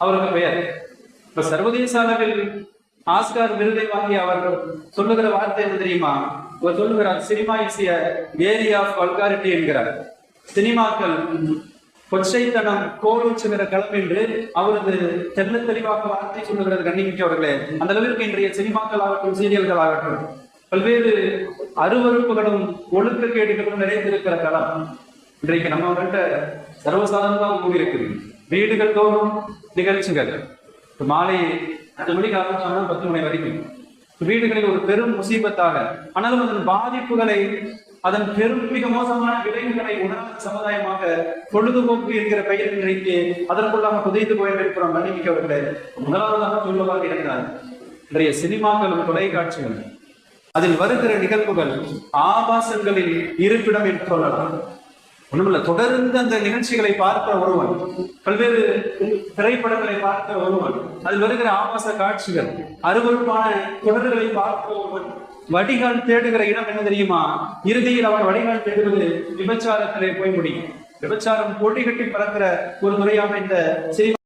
அவருக்கு பெயர். இப்ப சர்வதேச அளவில் ஆஸ்கார் விருதை வாங்கி அவர் சொல்லுகிற வார்த்தை என்ன தெரியுமா? அவர் சொல்லுகிறார், cinema is a area of vulgarity என்கிறார். சினிமாக்கள் கொச்சைத்தனம் கோலுச்சுகிற களம் என்று அவரது தெல்ல தெளிவாக வார்த்தை சொல்லுகிறது. கண்ணிமிக்கவர்களே, அந்த அளவிற்கு இன்றைய சினிமாக்கள் ஆகட்டும், சீரியல்கள் ஆகட்டும், பல்வேறு அருவறுப்புகளும் ஒழுக்கக்கேடுகளும் நிறைந்திருக்கிற களம். இன்றைக்கு நம்மகிட்ட சர்வசாதாரணமாக கூடி இருக்குது. வீடுகள் தோறும் நிகழ்ச்சிகள். மாலை 5 மணிக்கு ஆரம்பிச்சாங்கன்னா 10 மணி வரைக்கும் வீடுகளில் ஒரு பெரும் முசீபத்தாக, ஆனாலும் அதன் பாதிப்புகளை, அதன் பெரும் மிக மோசமான விளைவுகளை உணராத சமுதாயமாக பொழுதுபோக்கு என்கிற பெயர் இன்றைக்கு அதற்குள்ளாக புதைத்து போயிருக்கிறோம். கண்ணிமிக்கவர்களே, முதலாவதாக சொல்லுவாக இருந்தார், இன்றைய சினிமாக்கள், தொலைக்காட்சிகள், அதில் வருகிற நிகழ்வுகள் ஆபாசங்களில் இருப்பிடம் என்று சொல்லலாம். ஒண்ணுமில்ல, தொடர்ந்து அந்த நிகழ்ச்சிகளை பார்த்த ஒருவன், பல்வேறு திரைப்படங்களை பார்த்த ஒருவன், அதில் வருகிற ஆபாச காட்சிகள், அருவருப்பான தொடர்களை பார்த்த ஒருவன் வடிகால் தேடுகிற இடம் என்ன தெரியுமா? இறுதியில் அவன் வடிகால் தேடுவது விபச்சாரத்திலே போய் முடியும். விபச்சாரம் கொடி கட்டி பறக்கிற ஒரு முறையாக இந்த சினிமா